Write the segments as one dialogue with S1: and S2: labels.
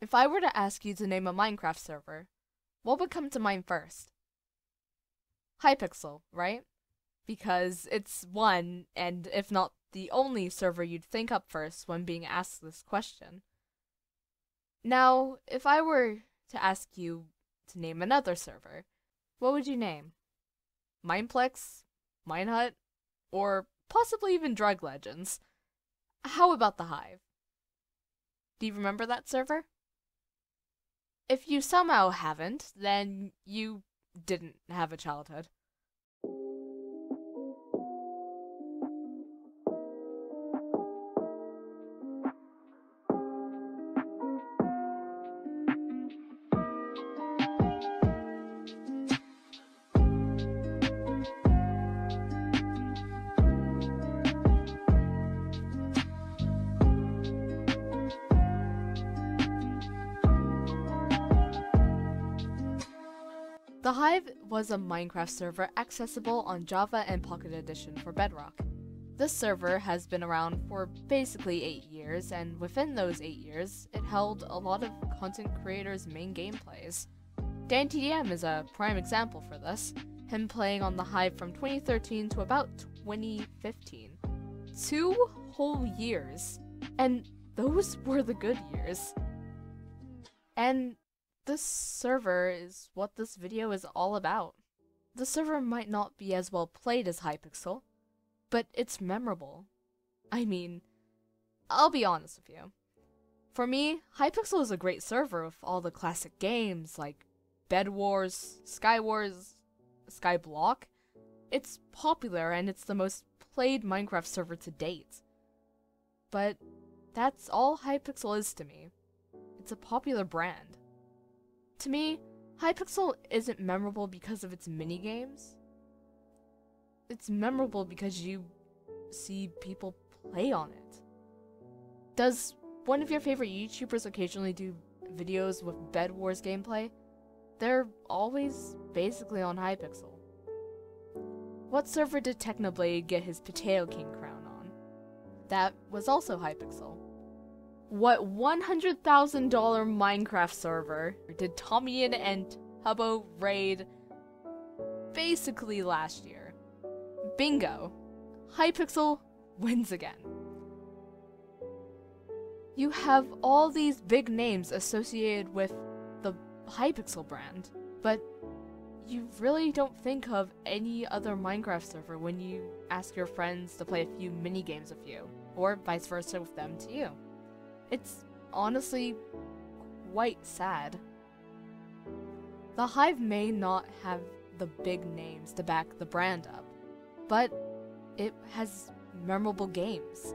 S1: If I were to ask you to name a Minecraft server, what would come to mind first? Hypixel, right? Because it's one, and if not the only server you'd think up first when being asked this question. Now, if I were to ask you to name another server, what would you name? Mineplex? Minehut? Or possibly even Drug Legends? How about the Hive? Do you remember that server? If you somehow haven't, then you didn't have a childhood. The Hive was a Minecraft server accessible on Java and Pocket Edition for Bedrock. This server has been around for basically 8 years, and within those 8 years, it held a lot of content creators' main gameplays. DanTDM is a prime example for this, him playing on the Hive from 2013 to about 2015. 2 whole years, and those were the good years. And this server is what this video is all about. The server might not be as well played as Hypixel, but it's memorable. I mean, I'll be honest with you. For me, Hypixel is a great server with all the classic games like Bed Wars, Sky Wars, Skyblock. It's popular and it's the most played Minecraft server to date. But that's all Hypixel is to me. It's a popular brand. To me, Hypixel isn't memorable because of its minigames. It's memorable because you see people play on it. Does one of your favorite YouTubers occasionally do videos with Bed Wars gameplay? They're always basically on Hypixel. What server did Technoblade get his Potato King crown on? That was also Hypixel. What $100,000 Minecraft server did Tommyin and Hubbo raid basically last year? Bingo! Hypixel wins again. You have all these big names associated with the Hypixel brand, but you really don't think of any other Minecraft server when you ask your friends to play a few mini-games with you, or vice versa with them to you. It's honestly quite sad. The Hive may not have the big names to back the brand up, but it has memorable games.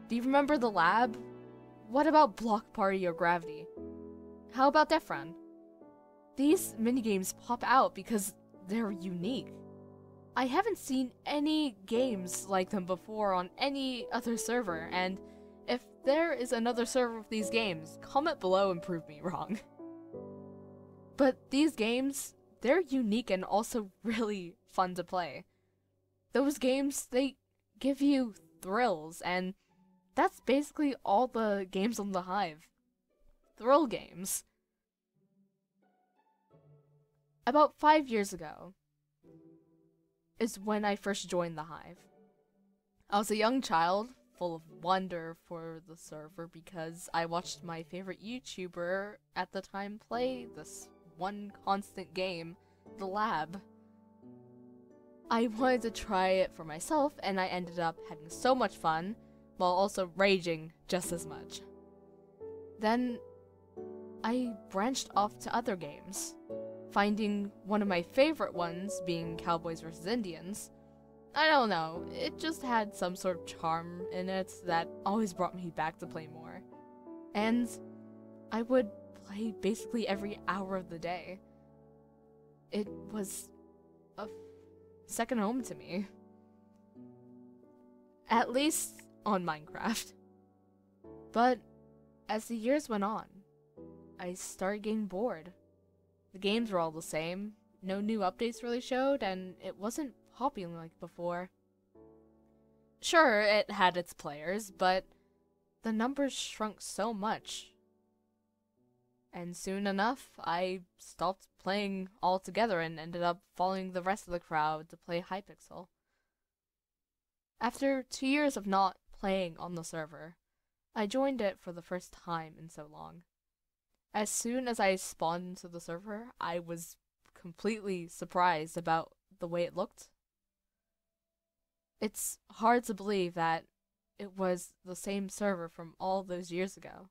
S1: Do you remember the lab? What about Block Party or Gravity? How about Defran? These minigames pop out because they're unique. I haven't seen any games like them before on any other server, and if there is another server with these games, comment below and prove me wrong. But these games, they're unique and also really fun to play. Those games, they give you thrills, and that's basically all the games on the Hive. Thrill games. About 5 years ago is when I first joined the Hive. I was a young child, full of wonder for the server because I watched my favorite YouTuber at the time play this one constant game, The Lab. I wanted to try it for myself, and I ended up having so much fun, while also raging just as much. Then, I branched off to other games, finding one of my favorite ones being Cowboys vs. Indians. I don't know, it just had some sort of charm in it that always brought me back to play more. And I would play basically every hour of the day. It was a second home to me. At least on Minecraft. But as the years went on, I started getting bored. The games were all the same, no new updates really showed, and it wasn't popular like before. Sure, it had its players, but the numbers shrunk so much And soon enough, I stopped playing altogether and ended up following the rest of the crowd to play Hypixel. After 2 years of not playing on the server, I joined it for the first time in so long. As soon as I spawned into the server, I was completely surprised about the way it looked. It's hard to believe that it was the same server from all those years ago.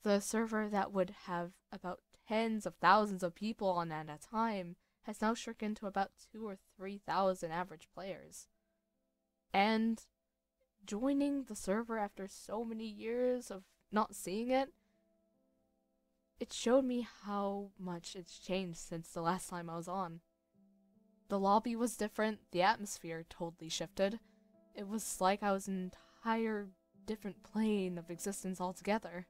S1: The server that would have about tens of thousands of people on it at a time has now shrunken to about 2,000 or 3,000 average players. And joining the server after so many years of not seeing it, it showed me how much it's changed since the last time I was on. The lobby was different, the atmosphere totally shifted. It was like I was in an entire different plane of existence altogether.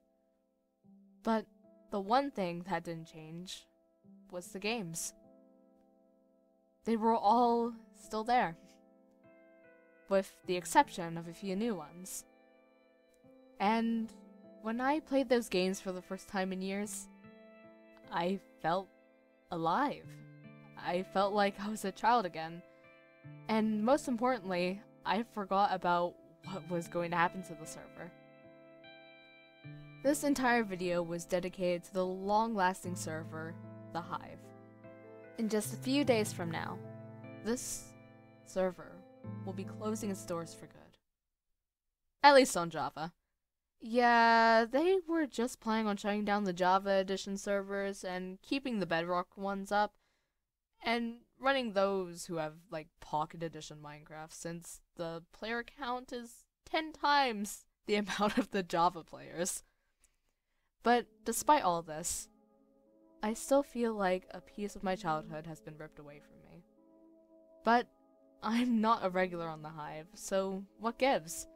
S1: But the one thing that didn't change was the games. They were all still there, with the exception of a few new ones. And when I played those games for the first time in years, I felt alive. I felt like I was a child again. And most importantly, I forgot about what was going to happen to the server. This entire video was dedicated to the long-lasting server, the Hive. In just a few days from now, this server will be closing its doors for good. At least on Java. Yeah, they were just planning on shutting down the Java Edition servers and keeping the Bedrock ones up, and running those who have, like, Pocket Edition Minecraft, since the player count is 10 times the amount of the Java players. But despite all this, I still feel like a piece of my childhood has been ripped away from me. But I'm not a regular on the Hive, so what gives?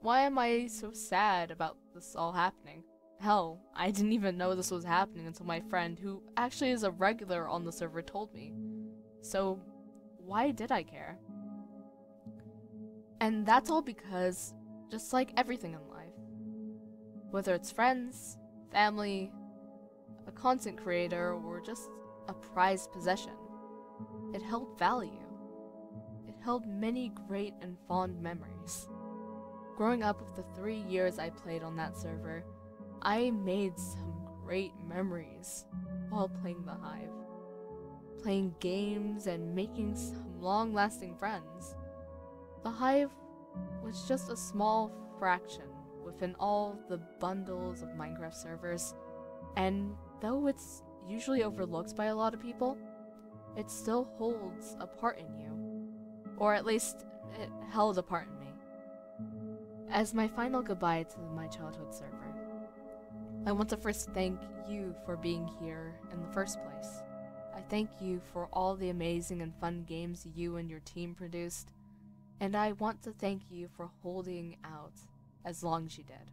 S1: Why am I so sad about this all happening? Hell, I didn't even know this was happening until my friend, who actually is a regular on the server, told me. So why did I care? And that's all because, just like everything in life, whether it's friends, family, a content creator, or just a prized possession, it held value. It held many great and fond memories. Growing up with the 3 years I played on that server, I made some great memories while playing the Hive. Playing games and making some long-lasting friends. The Hive was just a small fraction within all the bundles of Minecraft servers, and though it's usually overlooked by a lot of people, it still holds a part in you. Or at least, it held a part in me. As my final goodbye to my childhood server, I want to first thank you for being here in the first place. I thank you for all the amazing and fun games you and your team produced, and I want to thank you for holding out as long as you did.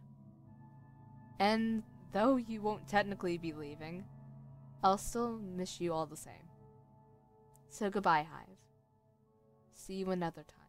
S1: And though you won't technically be leaving, I'll still miss you all the same. So goodbye, Hive. See you another time.